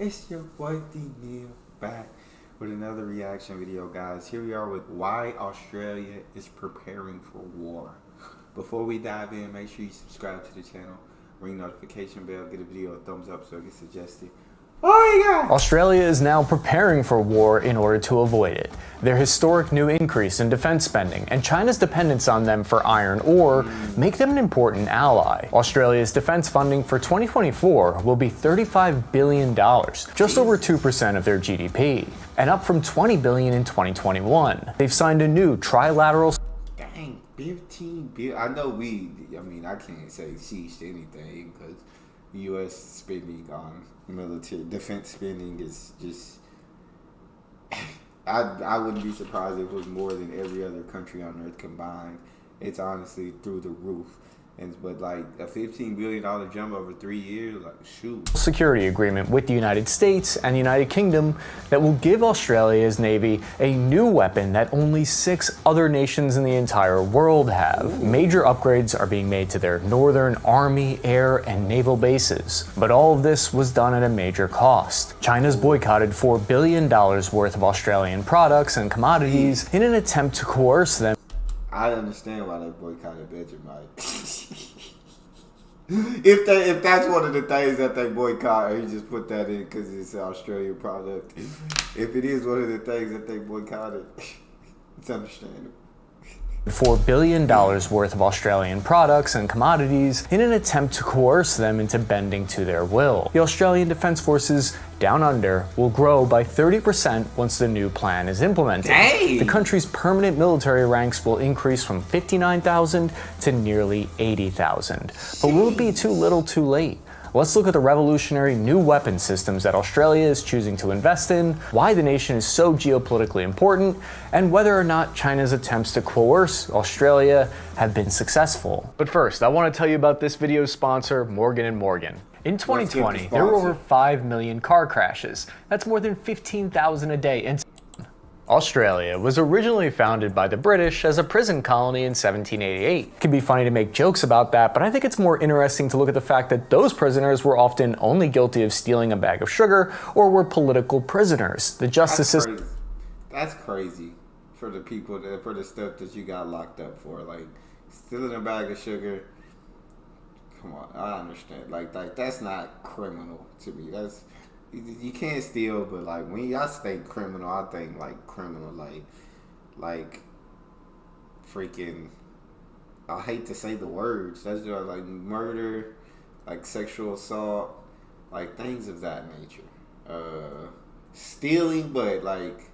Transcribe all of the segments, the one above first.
It's your boy Neal back with another reaction video, guys. Here we are with why Australia is preparing for war. Before we dive in, make sure you subscribe to the channel, ring notification bell, get a video a thumbs up so it gets suggested. Oh my God! Australia is now preparing for war in order to avoid it. Their historic new increase in defense spending and China's dependence on them for iron ore make them an important ally. Australia's defense funding for 2024 will be $35 billion, just over 2% of their GDP, and up from $20 billion in 2021. They've signed a new trilateral 15 billion. I know I can't say sheesh to anything because U.S. spending on military defense spending is just. I wouldn't be surprised if it was more than every other country on earth combined. It's honestly through the roof. But like a $15 billion jump over 3 years, like shoot. Security agreement with the United States and the United Kingdom that will give Australia's Navy a new weapon that only 6 other nations in the entire world have. Major upgrades are being made to their northern army, air, and naval bases. But all of this was done at a major cost. China's boycotted $4 billion worth of Australian products and commodities in an attempt to coerce them. I understand why they boycotted Vegemite. if that's one of the things that they boycott, or you just put that in because it's an Australian product. If it is one of the things that they boycotted, it's understandable. $4 billion worth of Australian products and commodities in an attempt to coerce them into bending to their will. The Australian Defence Forces down under will grow by 30% once the new plan is implemented. Dang. The country's permanent military ranks will increase from 59,000 to nearly 80,000. But will it be too little too late? Let's look at the revolutionary new weapon systems that Australia is choosing to invest in, why the nation is so geopolitically important, and whether or not China's attempts to coerce Australia have been successful. But first, I want to tell you about this video's sponsor, Morgan & Morgan. In 2020, there were over 5 million car crashes. That's more than 15,000 a day. And Australia was originally founded by the British as a prison colony in 1788. It can be funny to make jokes about that, but I think it's more interesting to look at the fact that those prisoners were often only guilty of stealing a bag of sugar or were political prisoners. The justice system. That's crazy for the people, for the stuff that you got locked up for. Like, stealing a bag of sugar. Come on, I understand. Like that's not criminal to me. That's. You can't steal, but like when I think criminal, I think like criminal, like freaking. I hate to say the words. That's just like murder, like sexual assault, like things of that nature. Stealing, but like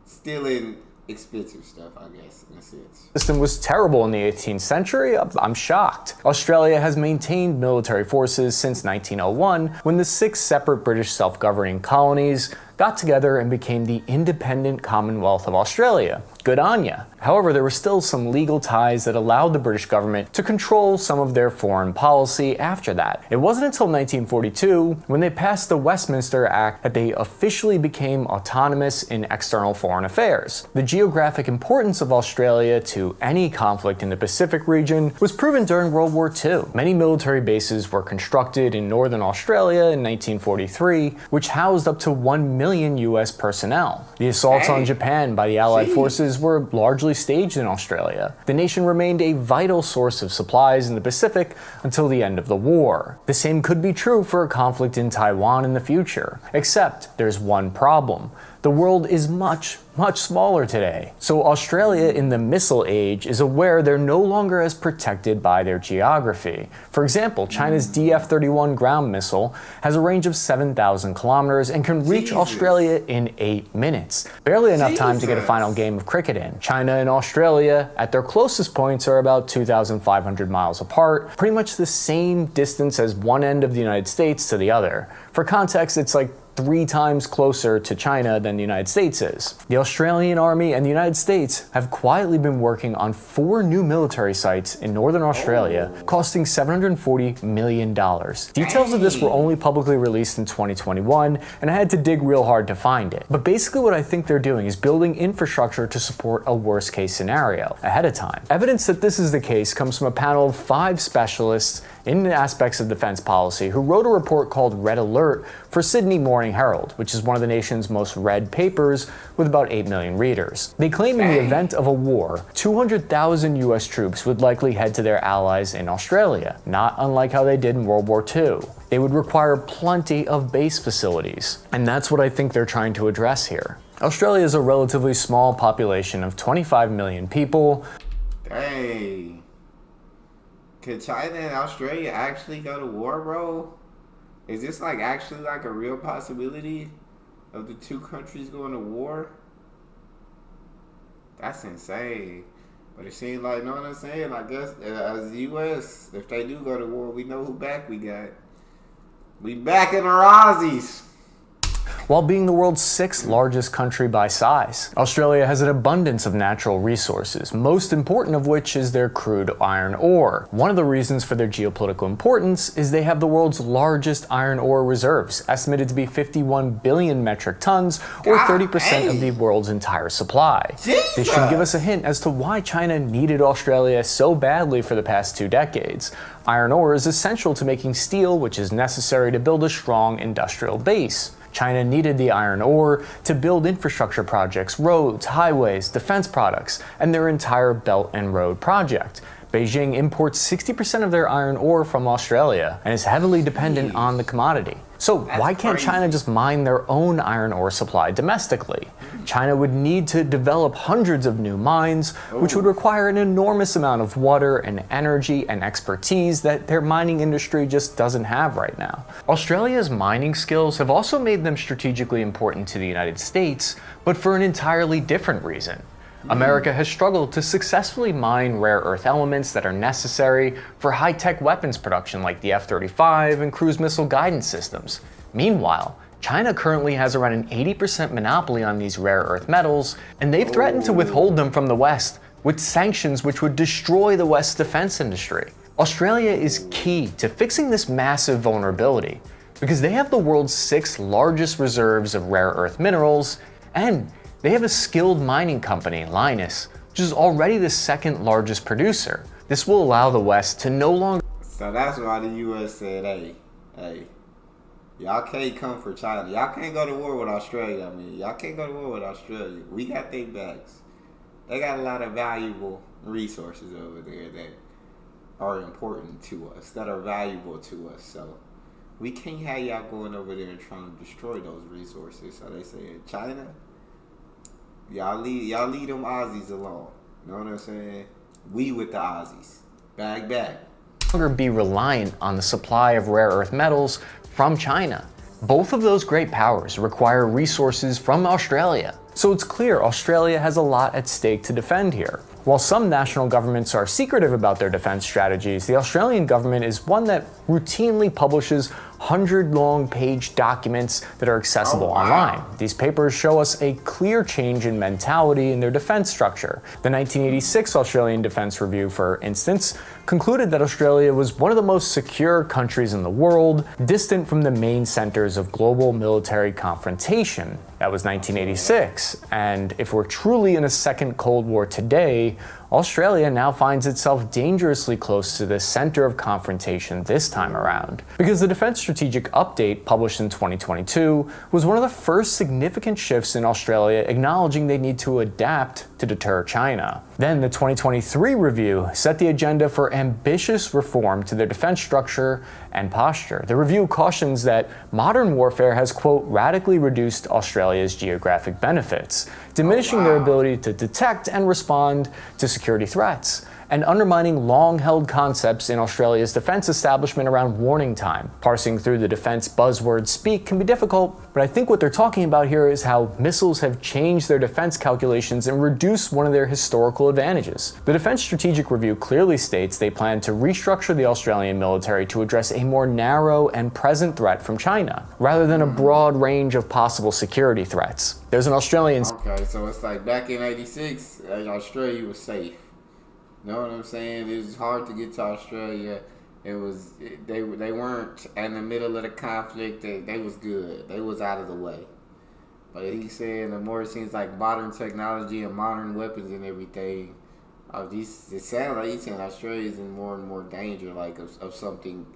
stealing expensive stuff, I guess, in a sense. The system was terrible in the 18th century. I'm shocked. Australia has maintained military forces since 1901, when the 6 separate British self-governing colonies got together and became the independent Commonwealth of Australia. Good on ya. However, there were still some legal ties that allowed the British government to control some of their foreign policy after that. It wasn't until 1942, when they passed the Westminster Act, that they officially became autonomous in external foreign affairs. The geographic importance of Australia to any conflict in the Pacific region was proven during World War II. Many military bases were constructed in northern Australia in 1943, which housed up to 1 million U.S. personnel. The assaults on Japan by the Allied forces were largely staged in Australia. The nation remained a vital source of supplies in the Pacific until the end of the war. The same could be true for a conflict in Taiwan in the future. Except there's one problem. The world is much smaller today. So Australia in the missile age is aware they're no longer as protected by their geography. For example, China's DF-31 ground missile has a range of 7,000 kilometers and can reach Australia in 8 minutes. Barely enough time to get a final game of cricket in. China and Australia, at their closest points, are about 2,500 miles apart, pretty much the same distance as one end of the United States to the other. For context, it's like 3 times closer to China than the United States is. The Australian Army and the United States have quietly been working on 4 new military sites in northern Australia, costing $740 million. Details of this were only publicly released in 2021, and I had to dig real hard to find it. But basically what I think they're doing is building infrastructure to support a worst-case scenario ahead of time. Evidence that this is the case comes from a panel of 5 specialists in aspects of defense policy, who wrote a report called Red Alert for Sydney Morning Herald, which is one of the nation's most read papers with about 8 million readers. They claim in the event of a war, 200,000 US troops would likely head to their allies in Australia, not unlike how they did in World War II. They would require plenty of base facilities, and that's what I think they're trying to address here. Australia is a relatively small population of 25 million people. Dang. Could China and Australia actually go to war, bro? Is this like actually like a real possibility of the two countries going to war? That's insane. But it seems like, you know what I'm saying? I guess as the U.S., if they do go to war, we know who back we got. We back in our Aussies. While being the world's 6th largest country by size, Australia has an abundance of natural resources, most important of which is their crude iron ore. One of the reasons for their geopolitical importance is they have the world's largest iron ore reserves, estimated to be 51 billion metric tons, or 30% of the world's entire supply. Jesus. This should give us a hint as to why China needed Australia so badly for the past 2 decades. Iron ore is essential to making steel, which is necessary to build a strong industrial base. China needed the iron ore to build infrastructure projects, roads, highways, defense products, and their entire Belt and Road project. Beijing imports 60% of their iron ore from Australia and is heavily dependent on the commodity. So why can't China just mine their own iron ore supply domestically? China would need to develop hundreds of new mines, which would require an enormous amount of water and energy and expertise that their mining industry just doesn't have right now. Australia's mining skills have also made them strategically important to the United States, but for an entirely different reason. America has struggled to successfully mine rare earth elements that are necessary for high-tech weapons production like the F-35 and cruise missile guidance systems. Meanwhile, China currently has around an 80% monopoly on these rare earth metals, and they've threatened to withhold them from the West with sanctions which would destroy the West's defense industry. Australia is key to fixing this massive vulnerability because they have the world's 6th largest reserves of rare earth minerals, and they have a skilled mining company, Lynas, which is already the 2nd largest producer. This will allow the West to no longer... So that's why the U.S. said, hey, y'all can't come for China. Y'all can't go to war with Australia. Y'all can't go to war with Australia. We got their backs. They got a lot of valuable resources over there that are important to us, that are valuable to us. So we can't have y'all going over there and trying to destroy those resources. So they said, China... Y'all leave them Aussies alone. You know what I'm saying? We with the Aussies. Back. longer be reliant on the supply of rare earth metals from China. Both of those great powers require resources from Australia. So it's clear Australia has a lot at stake to defend here. While some national governments are secretive about their defense strategies, the Australian government is one that routinely publishes 100-long page documents that are accessible online. These papers show us a clear change in mentality in their defense structure. The 1986 Australian Defense Review, for instance, concluded that Australia was one of the most secure countries in the world, distant from the main centers of global military confrontation. That was 1986, and if we're truly in a second Cold War today, Australia now finds itself dangerously close to the center of confrontation this time around. Because the Defense Strategic Update, published in 2022, was one of the first significant shifts in Australia acknowledging they need to adapt to deter China. Then the 2023 review set the agenda for ambitious reform to their defense structure and posture. The review cautions that modern warfare has, quote, radically reduced Australia's geographic benefits, diminishing their ability to detect and respond to security threats, and undermining long-held concepts in Australia's defense establishment around warning time. Parsing through the defense buzzword speak can be difficult, but I think what they're talking about here is how missiles have changed their defense calculations and reduced one of their historical advantages. The Defense Strategic Review clearly states they plan to restructure the Australian military to address a more narrow and present threat from China, rather than a broad range of possible security threats. There's an Australian... Okay, so it's like back in '86, Australia was safe. You know what I'm saying? It was hard to get to Australia. They weren't in the middle of the conflict. They was good. They was out of the way. But he's saying the more it seems like modern technology and modern weapons and everything, It sounds like he's saying Australia is in more and more danger, like of something.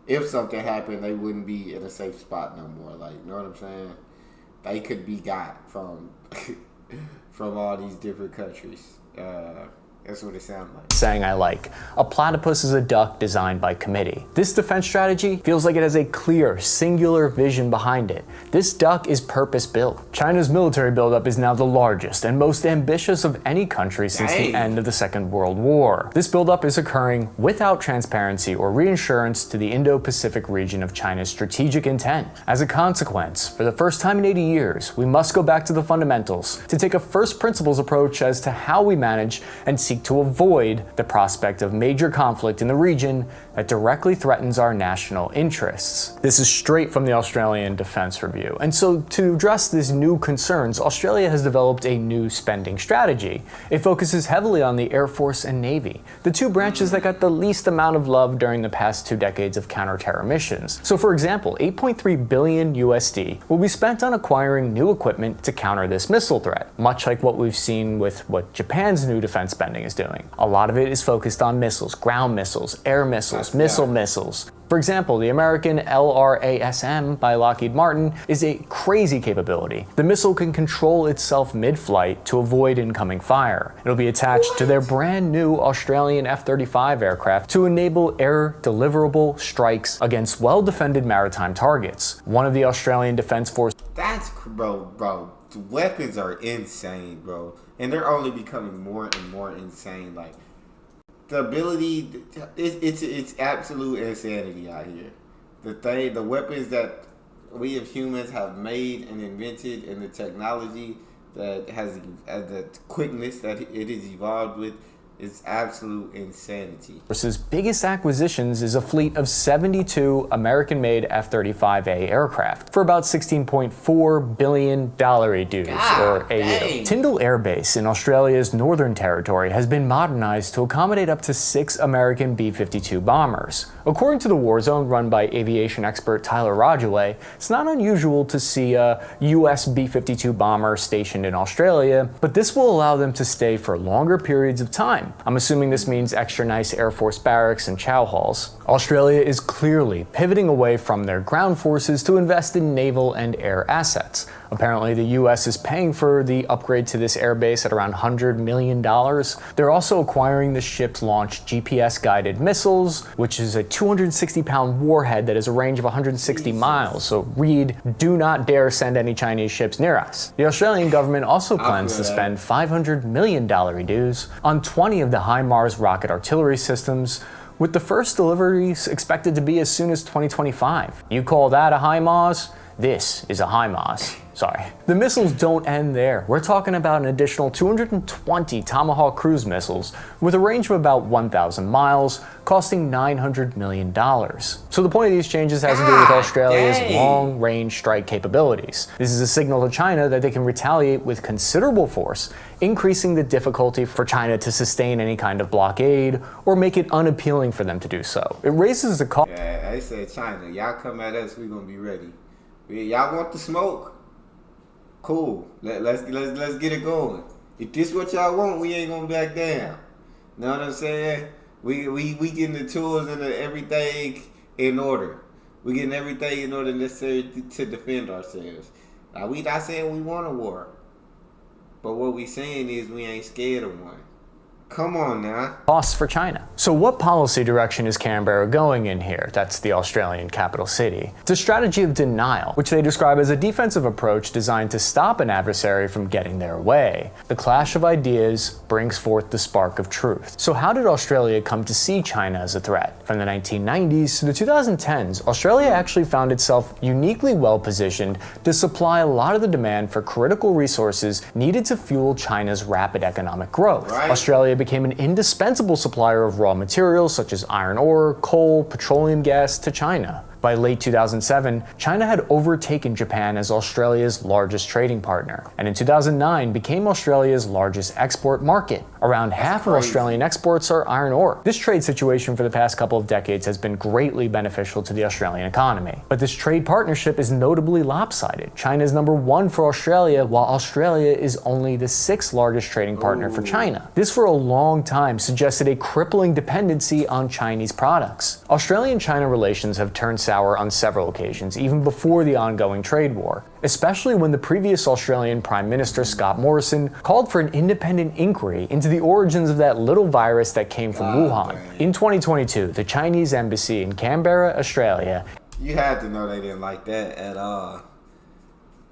If something happened, they wouldn't be in a safe spot no more. Like, you know what I'm saying? They could be got from from all these different countries. That's what it sounds like. Saying I like. A platypus is a duck designed by committee. This defense strategy feels like it has a clear, singular vision behind it. This duck is purpose-built. China's military buildup is now the largest and most ambitious of any country since the end of the Second World War. This buildup is occurring without transparency or reassurance to the Indo-Pacific region of China's strategic intent. As a consequence, for the first time in 80 years, we must go back to the fundamentals to take a first principles approach as to how we manage and seek to avoid the prospect of major conflict in the region that directly threatens our national interests. This is straight from the Australian Defence Review. And so to address these new concerns, Australia has developed a new spending strategy. It focuses heavily on the Air Force and Navy, the two branches that got the least amount of love during the past 2 decades of counter-terror missions. So for example, 8.3 billion USD will be spent on acquiring new equipment to counter this missile threat, much like what we've seen with what Japan's new defense spending is doing. A lot of it is focused on missiles, ground missiles, air missiles, missiles. For example, the American LRASM by Lockheed Martin is a crazy capability. The missile can control itself mid-flight to avoid incoming fire. It'll be attached to their brand new Australian F-35 aircraft to enable air deliverable strikes against well-defended maritime targets. One of the Australian Defence Force. That's, bro. The weapons are insane, bro. And they're only becoming more and more insane. Like, the ability, it's absolute insanity out here. The weapons that we as humans have made and invented, and the technology that has the quickness that it is evolved with, is absolute insanity. Versus biggest acquisitions is a fleet of 72 American-made F-35A aircraft for about $16.4 billion or AU. Tyndall Air Base in Australia's Northern Territory has been modernized to accommodate up to 6 American B-52 bombers. According to the War Zone run by aviation expert Tyler Rodgeway, it's not unusual to see a US B-52 bomber stationed in Australia, but this will allow them to stay for longer periods of time. I'm assuming this means extra nice Air Force barracks and chow halls. Australia is clearly pivoting away from their ground forces to invest in naval and air assets. Apparently, the US is paying for the upgrade to this airbase at around $100 million. They're also acquiring the ship's launched GPS-guided missiles, which is a 260-pound warhead that has a range of 160 miles. So read, do not dare send any Chinese ships near us. The Australian government also plans to spend $500 million dues on 20 of the HIMARS rocket artillery systems, with the first deliveries expected to be as soon as 2025. You call that a HIMARS? This is a HIMARS. Sorry. The missiles don't end there. We're talking about an additional 220 Tomahawk cruise missiles with a range of about 1,000 miles, costing $900 million. So the point of these changes has to do with Australia's long-range strike capabilities. This is a signal to China that they can retaliate with considerable force, increasing the difficulty for China to sustain any kind of blockade or make it unappealing for them to do so. It raises the cost. Yeah, I said China, y'all come at us, we're gonna be ready. Y'all want the smoke? Cool. Let's get it going. If this what y'all want, we ain't gonna back down. Know what I'm saying? We getting the tools and everything in order. We getting everything in order necessary to defend ourselves. Now, we not saying we want a war, but what we saying is we ain't scared of one. Come on now. Costs for China. So what policy direction is Canberra going in here? That's the Australian capital city. It's a strategy of denial, which they describe as a defensive approach designed to stop an adversary from getting their way. The clash of ideas brings forth the spark of truth. So how did Australia come to see China as a threat? From the 1990s to the 2010s, Australia actually found itself uniquely well positioned to supply a lot of the demand for critical resources needed to fuel China's rapid economic growth. Right. Australia became an indispensable supplier of raw materials such as iron ore, coal, petroleum gas to China. By late 2007, China had overtaken Japan as Australia's largest trading partner, and in 2009 became Australia's largest export market. Around half of Australian exports are iron ore. This trade situation for the past couple of decades has been greatly beneficial to the Australian economy. But this trade partnership is notably lopsided. China is number one for Australia, while Australia is only the sixth largest trading partner for China. This for a long time suggested a crippling dependency on Chinese products. Australian-China relations have turned sour on several occasions, even before the ongoing trade war, especially when the previous Australian Prime Minister Scott Morrison called for an independent inquiry into the origins of that little virus that came from Wuhan. In 2022, the Chinese embassy in Canberra, Australia. You had to know they didn't like that at all.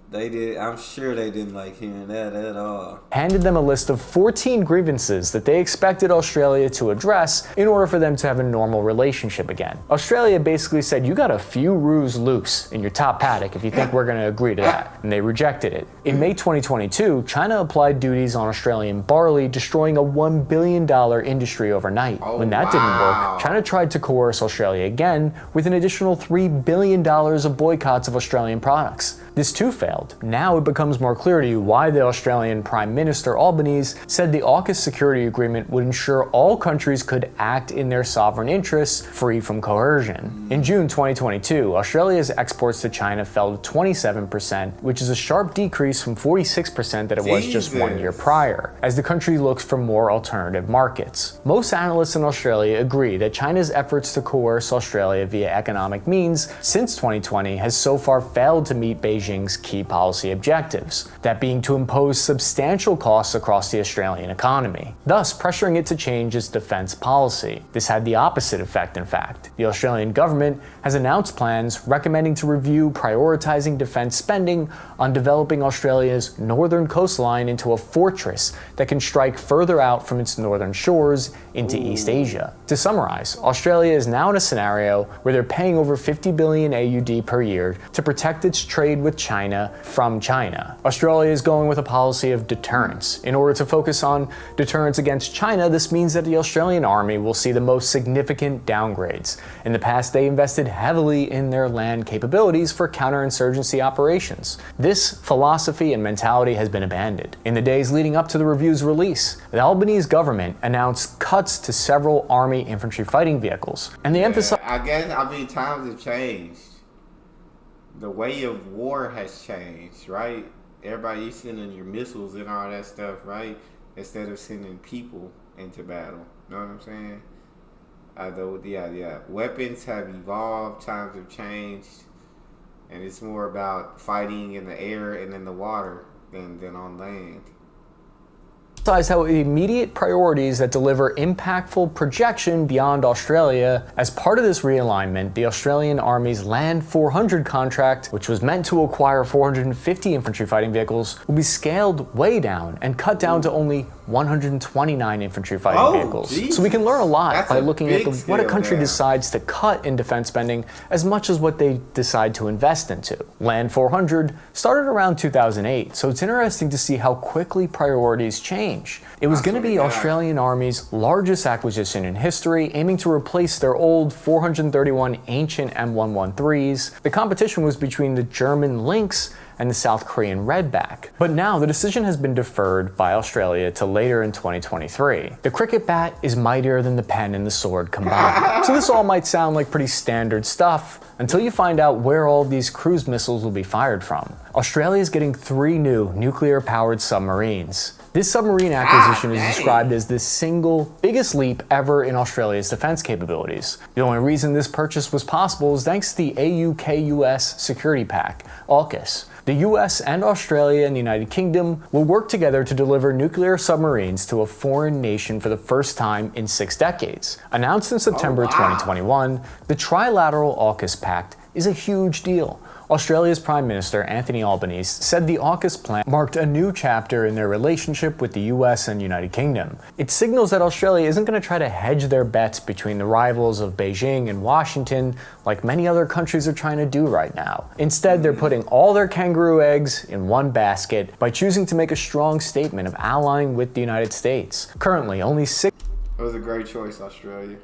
They did. I'm sure they didn't like hearing that at all. Handed them a list of 14 grievances that they expected Australia to address in order for them to have a normal relationship again. Australia basically said, you got a few roos loose in your top paddock if you think we're going to agree to that. And they rejected it. In May 2022, China applied duties on Australian barley, destroying a $1 billion industry overnight. When that didn't work, China tried to coerce Australia again with an additional $3 billion of boycotts of Australian products. This too failed. Now it becomes more clear to you why the Australian Prime Minister Albanese said the AUKUS security agreement would ensure all countries could act in their sovereign interests, free from coercion. In June 2022, Australia's exports to China fell to 27%, which is a sharp decrease from 46% that it was just 1 year prior, as the country looks for more alternative markets. Most analysts in Australia agree that China's efforts to coerce Australia via economic means since 2020 has so far failed to meet Beijing's key policy objectives, that being to impose substantial costs across the Australian economy, thus pressuring it to change its defense policy. This had the opposite effect, in fact. The Australian government has announced plans recommending to review prioritizing defense spending on developing Australia's northern coastline into a fortress that can strike further out from its northern shores into East Asia. To summarize, Australia is now in a scenario where they're paying over 50 billion AUD per year to protect its trade with China from China. Australia is going with a policy of deterrence. In order to focus on deterrence against China, this means that the Australian Army will see the most significant downgrades. In the past, they invested heavily in their land capabilities for counterinsurgency operations. This philosophy and mentality has been abandoned. In the days leading up to the review's release, the Albanese government announced cuts to several Army infantry fighting vehicles, and they emphasized— times have changed. The way of war has changed, right? Everybody, you sending your missiles and all that stuff, right? Instead of sending people into battle. Know what I'm saying? Weapons have evolved, times have changed, and it's more about fighting in the air and in the water than on land. How immediate priorities that deliver impactful projection beyond Australia. As part of this realignment, the Australian Army's Land 400 contract, which was meant to acquire 450 infantry fighting vehicles, will be scaled way down and cut down to only 129 infantry fighting vehicles. Jesus. So we can learn a lot by looking at what a country decides to cut in defense spending as much as what they decide to invest into. Land 400 started around 2008, so it's interesting to see how quickly priorities change. It was going to be Australian Army's largest acquisition in history, aiming to replace their old 431 ancient M113s. The competition was between the German Lynx and the South Korean Redback. But now the decision has been deferred by Australia to later in 2023. The cricket bat is mightier than the pen and the sword combined. So this all might sound like pretty standard stuff until you find out where all these cruise missiles will be fired from. Australia is getting 3 new nuclear-powered submarines. This submarine acquisition is described as the single biggest leap ever in Australia's defense capabilities. The only reason this purchase was possible is thanks to the AUKUS security pack, AUKUS. The US and Australia and the United Kingdom will work together to deliver nuclear submarines to a foreign nation for the first time in 6 decades. Announced in September 2021, the Trilateral AUKUS Pact is a huge deal. Australia's Prime Minister Anthony Albanese said the AUKUS plan marked a new chapter in their relationship with the US and United Kingdom. It signals that Australia isn't going to try to hedge their bets between the rivals of Beijing and Washington like many other countries are trying to do right now. Instead, they're putting all their kangaroo eggs in one basket by choosing to make a strong statement of allying with the United States. Currently, only 6— It was a great choice, Australia.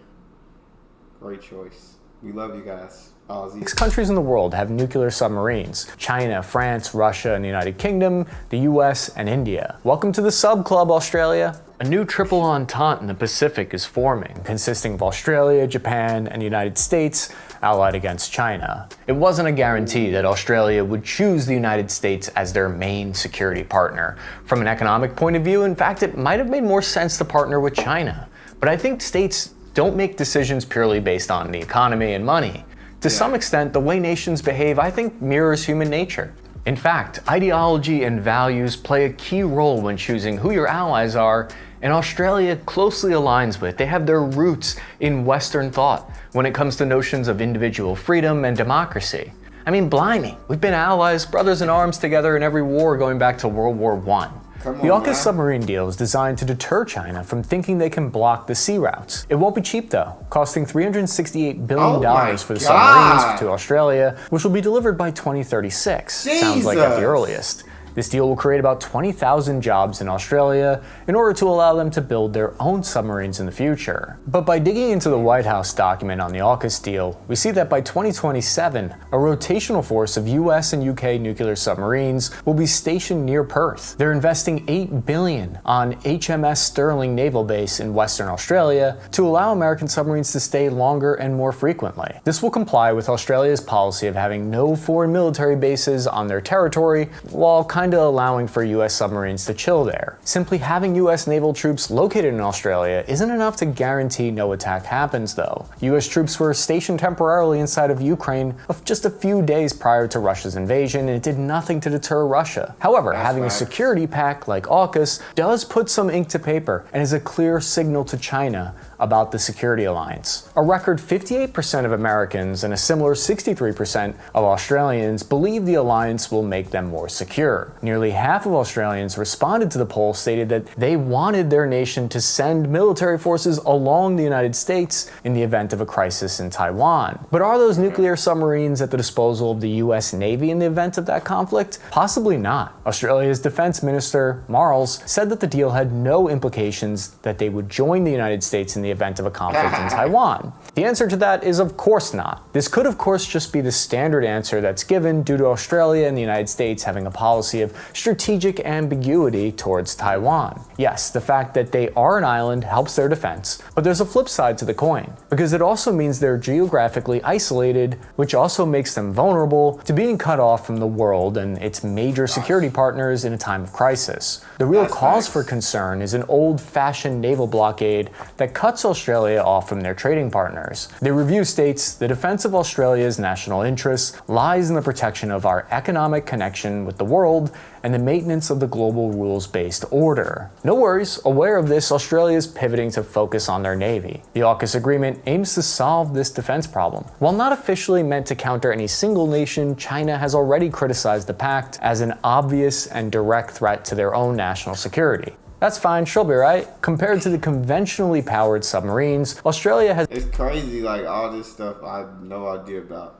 Great choice. We love you guys. Aussie. 6 countries in the world have nuclear submarines: China, France, Russia, and the United Kingdom, the US, and India. Welcome to the sub club, Australia. A new triple entente in the Pacific is forming, consisting of Australia, Japan, and the United States, allied against China. It wasn't a guarantee that Australia would choose the United States as their main security partner. From an economic point of view, in fact, it might have made more sense to partner with China. But I think states don't make decisions purely based on the economy and money. To some extent, the way nations behave, I think, mirrors human nature. In fact, ideology and values play a key role when choosing who your allies are, and Australia closely aligns with. They have their roots in Western thought when it comes to notions of individual freedom and democracy. I mean, blimey, we've been allies, brothers in arms together in every war going back to World War I. The AUKUS submarine deal is designed to deter China from thinking they can block the sea routes. It won't be cheap though, costing $368 billion for the submarines to Australia, which will be delivered by 2036. Jesus. Sounds like at the earliest. This deal will create about 20,000 jobs in Australia in order to allow them to build their own submarines in the future. But by digging into the White House document on the AUKUS deal, we see that by 2027, a rotational force of US and UK nuclear submarines will be stationed near Perth. They're investing $8 billion on HMS Stirling Naval Base in Western Australia to allow American submarines to stay longer and more frequently. This will comply with Australia's policy of having no foreign military bases on their territory, while kind of allowing for US submarines to chill there. Simply having US naval troops located in Australia isn't enough to guarantee no attack happens though. US troops were stationed temporarily inside of Ukraine just a few days prior to Russia's invasion, and it did nothing to deter Russia. However, having a security pact like AUKUS does put some ink to paper and is a clear signal to China about the security alliance. A record 58% of Americans and a similar 63% of Australians believe the alliance will make them more secure. Nearly half of Australians responded to the poll stated that they wanted their nation to send military forces along the United States in the event of a crisis in Taiwan. But are those nuclear submarines at the disposal of the US Navy in the event of that conflict? Possibly not. Australia's Defense Minister, Marles, said that the deal had no implications that they would join the United States in the event of a conflict in Taiwan. The answer to that is of course not. This could of course just be the standard answer that's given due to Australia and the United States having a policy of strategic ambiguity towards Taiwan. Yes, the fact that they are an island helps their defense, but there's a flip side to the coin, because it also means they're geographically isolated, which also makes them vulnerable to being cut off from the world and its major security partners in a time of crisis. The real cause for concern is an old-fashioned naval blockade that cuts Australia off from their trading partners. The review states, the defense of Australia's national interests lies in the protection of our economic connection with the world and the maintenance of the global rules-based order. No worries, aware of this, Australia is pivoting to focus on their navy. The AUKUS agreement aims to solve this defense problem. While not officially meant to counter any single nation, China has already criticized the pact as an obvious and direct threat to their own national security. That's fine, she'll be right. Compared to the conventionally powered submarines, Australia has— It's crazy, like all this stuff I have no idea about.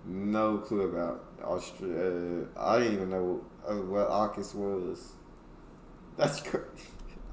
No clue about. Australia. I didn't even know what AUKUS was. That's crazy.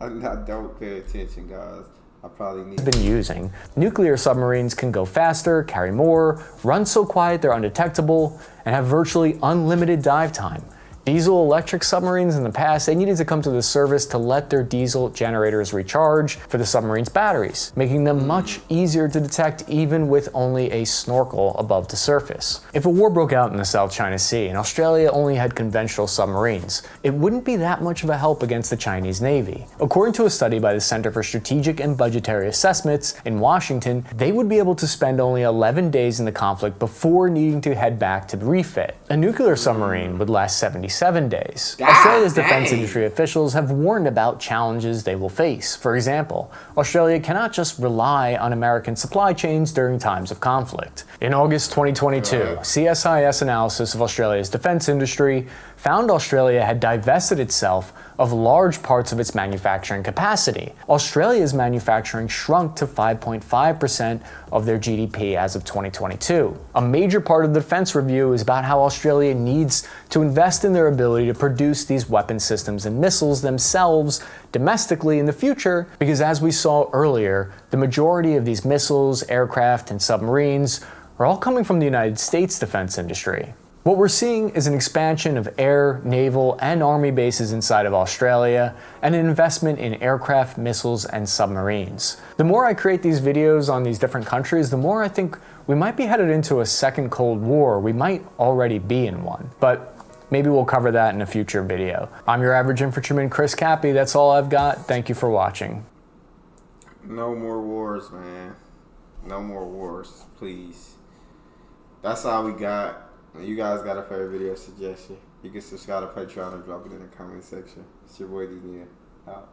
I don't pay attention, guys. I probably need— been using. Nuclear submarines can go faster, carry more, run so quiet they're undetectable, and have virtually unlimited dive time. Diesel-electric submarines in the past, they needed to come to the surface to let their diesel generators recharge for the submarine's batteries, making them much easier to detect even with only a snorkel above the surface. If a war broke out in the South China Sea and Australia only had conventional submarines, it wouldn't be that much of a help against the Chinese Navy. According to a study by the Center for Strategic and Budgetary Assessments in Washington, they would be able to spend only 11 days in the conflict before needing to head back to refit. A nuclear submarine would last 77 days. Australia's defense industry officials have warned about challenges they will face. For example, Australia cannot just rely on American supply chains during times of conflict. In August 2022, CSIS analysis of Australia's defense industry found Australia had divested itself of large parts of its manufacturing capacity. Australia's manufacturing shrunk to 5.5% of their GDP as of 2022. A major part of the defense review is about how Australia needs to invest in their ability to produce these weapon systems and missiles themselves domestically in the future, because as we saw earlier, the majority of these missiles, aircraft, and submarines are all coming from the United States defense industry. What we're seeing is an expansion of air, naval, and army bases inside of Australia, and an investment in aircraft, missiles, and submarines. The more I create these videos on these different countries, the more I think we might be headed into a second Cold War. We might already be in one, but maybe we'll cover that in a future video. I'm your average infantryman, Chris Cappy. That's all I've got. Thank you for watching. No more wars, man. No more wars, please. That's all we got. You guys got a favorite video suggestion, you can subscribe to Patreon or drop it in the comment section. It's your boy Neal. Out.